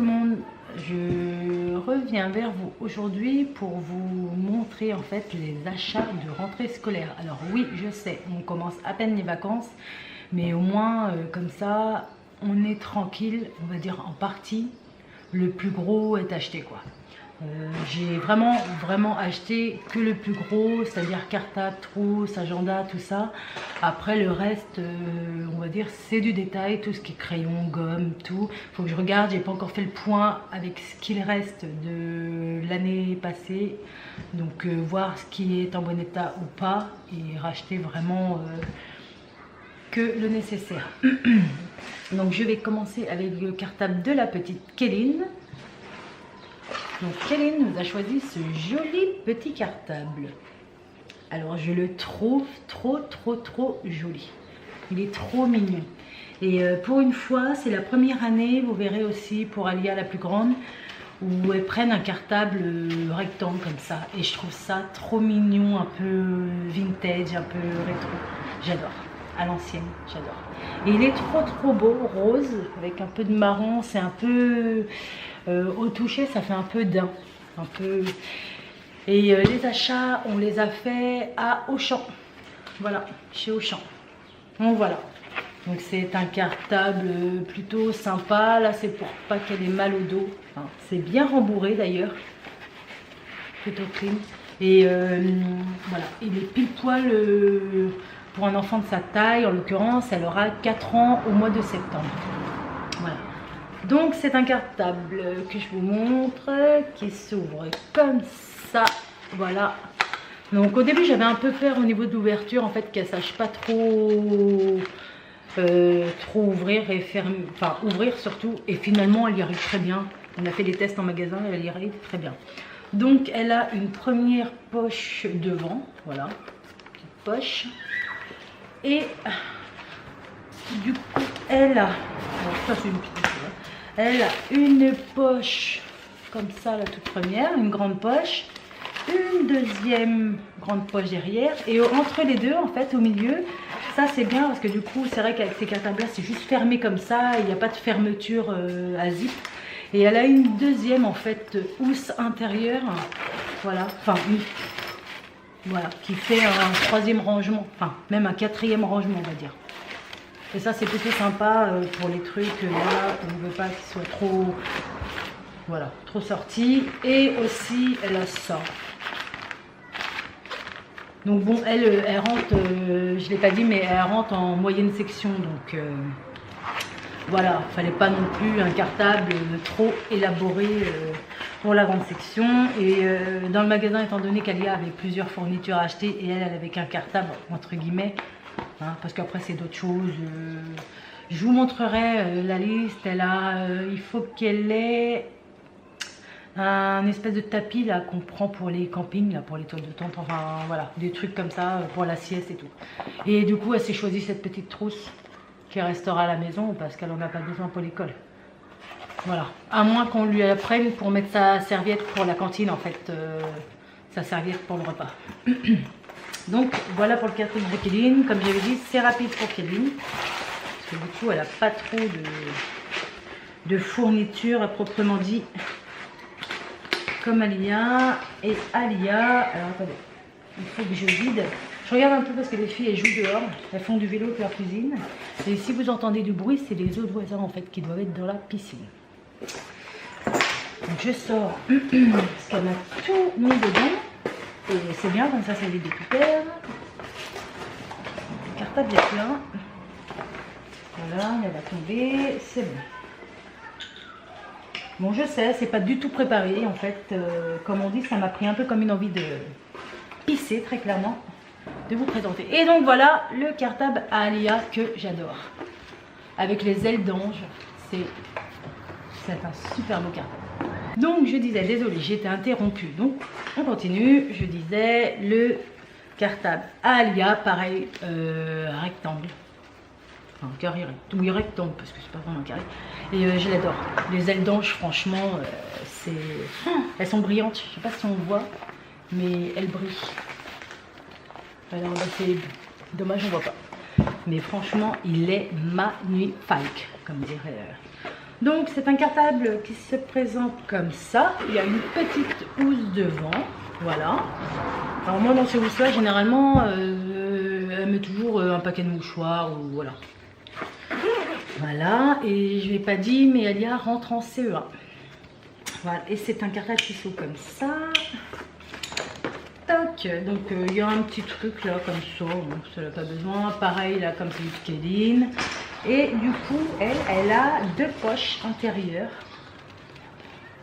le monde, je reviens vers vous aujourd'hui pour vous montrer en fait les achats de rentrée scolaire. Alors oui, je sais, on commence à peine les vacances, mais au moins comme ça, on est tranquille, on va dire en partie. Le plus gros est acheté quoi. J'ai vraiment acheté que le plus gros, c'est-à-dire cartable, trousse, agenda, tout ça. Après le reste, on va dire c'est du détail, tout ce qui est crayon, gomme, tout. Faut que je regarde, j'ai pas encore fait le point avec ce qu'il reste de l'année passée. Donc voir ce qui est en bon état ou pas et racheter vraiment que le nécessaire. Donc je vais commencer avec le cartable de la petite Kéline. Donc Kéline nous a choisi ce joli petit cartable. Alors je le trouve trop joli. Il est trop mignon. Et pour une fois, c'est la première année, vous verrez aussi pour Alia la plus grande, où elles prennent un cartable rectangle comme ça. Et je trouve ça trop mignon, un peu vintage, un peu rétro. J'adore. À l'ancienne, j'adore. Et il est trop beau, rose, avec un peu de marron. C'est un peu... au toucher, ça fait un peu daim. Un peu... Et les achats, on les a fait à Auchan. Voilà, chez Auchan. Donc voilà. Donc c'est un cartable plutôt sympa. Là, c'est pour pas qu'elle ait mal au dos. Enfin, c'est bien rembourré d'ailleurs. Plutôt clean. Et voilà, il est pile poil pour un enfant de sa taille. En l'occurrence, elle aura 4 ans au mois de septembre. Voilà. Donc c'est un cartable que je vous montre, qui s'ouvre comme ça. Voilà. Donc au début j'avais un peu peur au niveau de l'ouverture, en fait qu'elle sache pas trop ouvrir et fermer, enfin ouvrir surtout. Et finalement elle y arrive très bien. On a fait les tests en magasin et elle y arrive très bien. Donc elle a une première poche devant, voilà, petite poche. Et du coup elle a, alors ça c'est une petite, elle a une poche comme ça, la toute première, une grande poche, une deuxième grande poche derrière, et entre les deux en fait au milieu, ça c'est bien parce que du coup c'est vrai qu'avec ces cartables là c'est juste fermé comme ça, il n'y a pas de fermeture à zip. Et elle a une deuxième en fait housse intérieure, voilà, enfin voilà, qui fait un troisième rangement, enfin même un quatrième rangement on va dire. Et ça c'est plutôt sympa pour les trucs là, on ne veut pas qu'ils soient trop, voilà, trop sortis. Et aussi elle a ça. Donc bon, elle rentre, je ne l'ai pas dit, mais elle rentre en moyenne section, donc voilà, fallait pas non plus un cartable trop élaboré pour la grande section. Et dans le magasin, étant donné qu'Alia avait plusieurs fournitures à acheter et elle avait qu'un cartable entre guillemets, hein, parce qu'après c'est d'autres choses. Je vous montrerai la liste. Elle a, il faut qu'elle ait un espèce de tapis là qu'on prend pour les campings, là, pour les toiles de tente, enfin voilà, des trucs comme ça pour la sieste et tout. Et du coup, elle s'est choisie cette petite trousse qui restera à la maison parce qu'elle en a pas besoin pour l'école. Voilà, à moins qu'on lui apprenne pour mettre sa serviette pour la cantine en fait, sa serviette pour le repas. Donc voilà pour le cartable de Kéline. Comme j'avais dit, c'est rapide pour Kéline parce que du coup elle a pas trop de fourniture à proprement dit comme Alia. Et Alia, alors attendez, il faut que je vide. Je regarde un peu parce que les filles elles jouent dehors, elles font du vélo avec leur cuisine. Et si vous entendez du bruit, c'est les autres voisins en fait qui doivent être dans la piscine. Donc je sors parce qu'elle a tout mis dedans. Et c'est bien, comme ça vide des poussières. Le cartable est plein. Voilà, elle va tomber, c'est bon. Bon, je sais, c'est pas du tout préparé en fait. Comme on dit, ça m'a pris un peu comme une envie de pisser, très clairement, de vous présenter. Et donc voilà le cartable à Alia que j'adore. Avec les ailes d'ange, c'est un super beau cartable. Donc je disais, désolée, j'ai été interrompue. Donc on continue. Je disais le cartable à Alia, pareil, rectangle. Enfin, carré, oui, rectangle, parce que c'est pas vraiment un carré. Et je l'adore. Les ailes d'ange, franchement, elles sont brillantes. Je sais pas si on voit, mais elles brillent. Alors bah, c'est dommage, on voit pas. Mais franchement, il est magnifique, comme dirait Donc c'est un cartable qui se présente comme ça. Il y a une petite housse devant. Voilà. Alors moi dans ces housses là généralement elle met toujours un paquet de mouchoirs ou voilà. Voilà, et je ne l'ai pas dit mais Alia rentre en CE1. Voilà, et c'est un cartable qui s'ouvre comme ça. Toc, donc il y a un petit truc là comme ça, donc ça n'a pas besoin. Pareil là comme celui de Kéline. Et du coup elle a deux poches intérieures.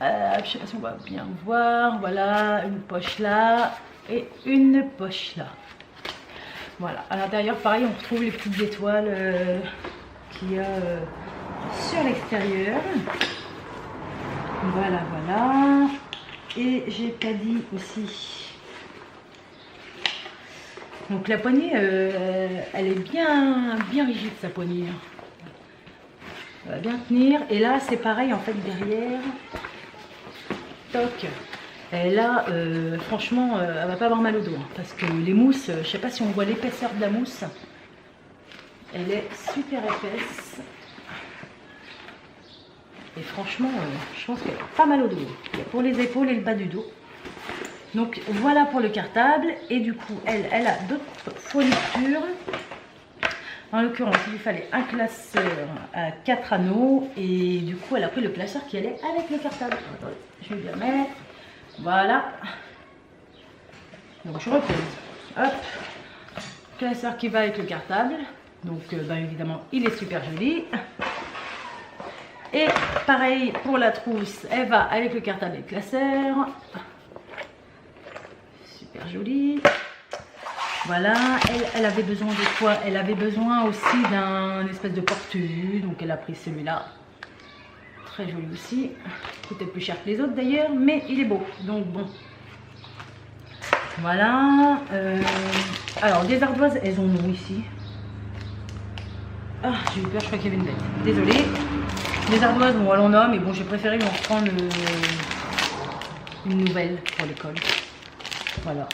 Je ne sais pas si on va bien voir. Voilà, une poche là et une poche là. Voilà, à l'intérieur pareil on retrouve les petites étoiles qu'il y a sur l'extérieur. Voilà, voilà. Et j'ai pas dit aussi. Donc la poignée, elle est bien rigide sa poignée. Elle va bien tenir. Et là c'est pareil en fait derrière. Toc. Et là, franchement, elle va pas avoir mal au dos. Hein, parce que les mousses, je sais pas si on voit l'épaisseur de la mousse. Elle est super épaisse. Et franchement, je pense qu'elle a pas mal au dos. Il y a pour les épaules et le bas du dos. Donc voilà pour le cartable. Et du coup, elle a d'autres fournitures. En l'occurrence, il lui fallait un classeur à 4 anneaux. Et du coup, elle a pris le classeur qui allait avec le cartable. Attendez, je vais bien mettre. Voilà. Donc je repose. Hop. Classeur qui va avec le cartable. Donc évidemment, il est super joli. Et pareil pour la trousse, elle va avec le cartable et le classeur. Super joli. Voilà, elle avait besoin de quoi? Elle avait besoin aussi d'un espèce de porte-vue. Donc elle a pris celui-là. Très joli aussi. Coûtait plus cher que les autres d'ailleurs, mais il est beau. Donc bon. Voilà. Alors des ardoises, elles en ont ici. Ah, j'ai eu peur, je crois qu'il y avait une bête. Désolée. Les ardoises, bon, elle en a, mais bon, j'ai préféré en reprendre une nouvelle pour l'école. Voilà.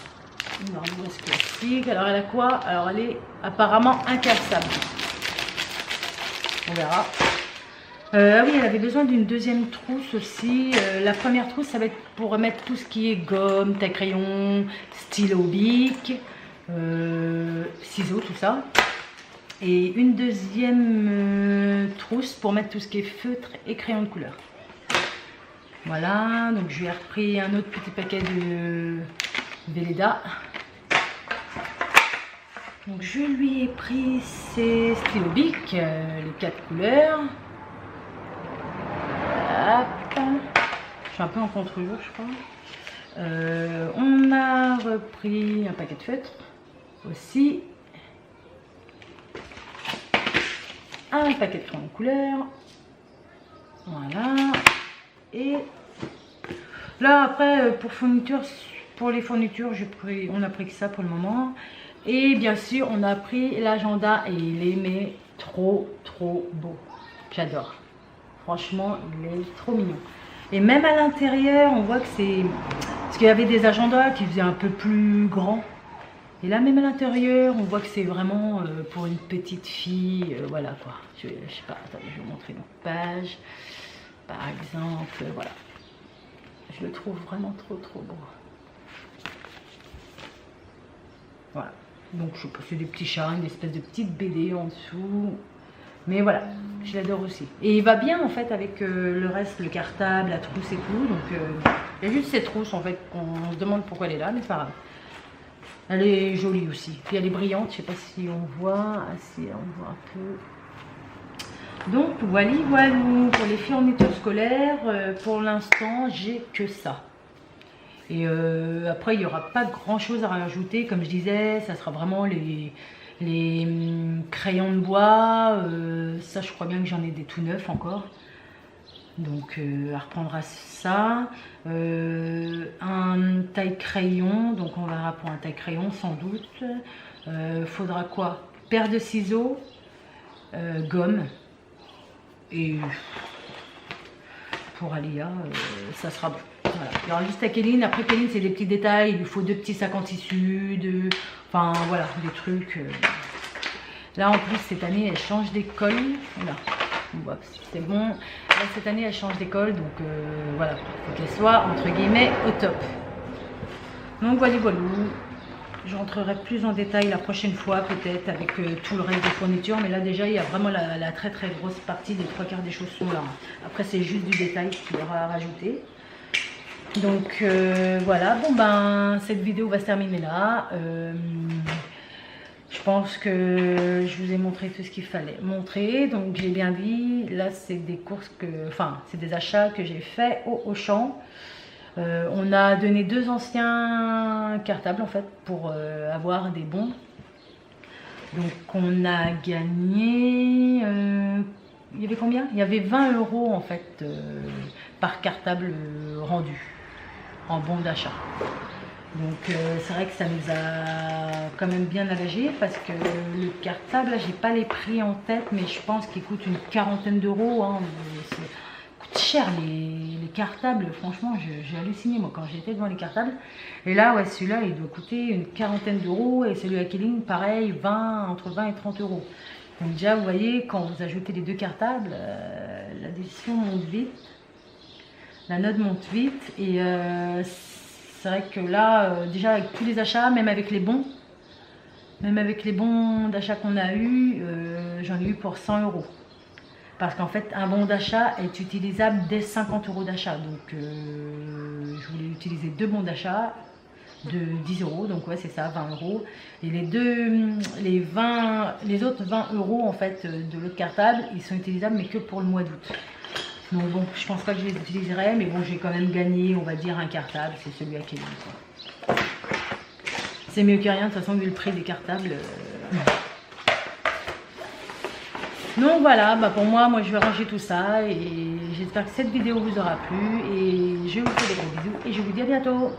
Une ardoise classique. Alors, elle a quoi? Alors, elle est apparemment incassable. On verra. Ah oui, elle avait besoin d'une deuxième trousse aussi. La première trousse, ça va être pour remettre tout ce qui est gomme, taille crayon, stylo bic, ciseaux, tout ça. Et une deuxième trousse pour mettre tout ce qui est feutre et crayon de couleur. Voilà, donc je lui ai repris un autre petit paquet de Velleda. Donc je lui ai pris ces stylos bic, les 4 couleurs. Hop. Je suis un peu en contre-jour, je crois. On a repris un paquet de feutres aussi. Un paquet de crayons de couleur. Voilà. Et là après pour les fournitures, on a pris que ça pour le moment. Et bien sûr on a pris l'agenda et il est mais trop beau. J'adore. Franchement il est trop mignon. Et même à l'intérieur on voit que c'est... Parce qu'il y avait des agendas qui faisaient un peu plus grand. Et là même à l'intérieur, on voit que c'est vraiment pour une petite fille, voilà quoi. Je sais pas, attendez, je vais vous montrer une page. Par exemple, voilà. Je le trouve vraiment trop beau. Voilà. Donc je sais pas, c'est des petits chats, une espèce de petite BD en dessous. Mais voilà, je l'adore aussi. Et il va bien en fait avec le reste, le cartable, la trousse et tout. Donc il y a juste cette trousse en fait, on se demande pourquoi elle est là, mais c'est pas grave. Elle est jolie aussi. Puis elle est brillante. Je sais pas si on voit. Ah, si on voit un peu. Donc voilà. Pour les fournitures scolaires, pour l'instant, j'ai que ça. Et après, il n'y aura pas grand chose à rajouter. Comme je disais, ça sera vraiment les crayons de bois. Ça, je crois bien que j'en ai des tout neufs encore. Donc elle reprendra ça, un taille crayon, donc on verra pour un taille crayon sans doute. Faudra quoi? Paire de ciseaux, gomme, et pour Alia ça sera bon. Voilà. Alors juste à Kéline, après Kéline c'est des petits détails, il lui faut 2 petits sacs en tissu, enfin voilà, des trucs. Là en plus cette année elle change d'école, voilà. Bon, c'est bon. Là, cette année, elle change d'école, donc voilà, il faut qu'elle soit entre guillemets au top. Donc voilà, voilà. Je rentrerai plus en détail la prochaine fois, peut-être avec tout le reste des fournitures. Mais là, déjà, il y a vraiment la très très grosse partie des 3/4 des choses sont là. Après, c'est juste du détail qu'il y aura à rajouter. Donc voilà, bon ben, cette vidéo va se terminer là. Je pense que je vous ai montré tout ce qu'il fallait montrer. Donc j'ai bien dit, là c'est des courses enfin c'est des achats que j'ai fait au Auchan. On a donné 2 anciens cartables en fait pour avoir des bons. Donc on a gagné, il y avait combien? Il y avait 20 € en fait par cartable rendu en bon d'achat. Donc c'est vrai que ça nous a quand même bien allégé parce que le cartable, là j'ai pas les prix en tête, mais je pense qu'il coûte une quarantaine d'euros. Hein. Coûte cher les cartables, franchement j'ai halluciné moi quand j'étais devant les cartables. Et là ouais, celui-là il doit coûter une quarantaine d'euros et celui à Killing pareil, entre 20 et 30 €. Donc déjà vous voyez, quand vous ajoutez les 2 cartables, la décision monte vite, la note monte vite et c'est vrai que là, déjà avec tous les achats, même avec les bons d'achat qu'on a eu, j'en ai eu pour 100 €. Parce qu'en fait, un bon d'achat est utilisable dès 50 € d'achat. Donc, je voulais utiliser 2 bons d'achat de 10 €. Donc, ouais, c'est ça, 20 €. Et les autres 20 € en fait de l'autre cartable, ils sont utilisables mais que pour le mois d'août. Donc bon, je pense pas que je les utiliserai, mais bon, j'ai quand même gagné, on va dire, un cartable, c'est celui à Kelly. C'est mieux que rien, de toute façon, vu le prix des cartables. Donc voilà, bah pour moi, je vais ranger tout ça et j'espère que cette vidéo vous aura plu et je vous fais des gros bisous et je vous dis à bientôt.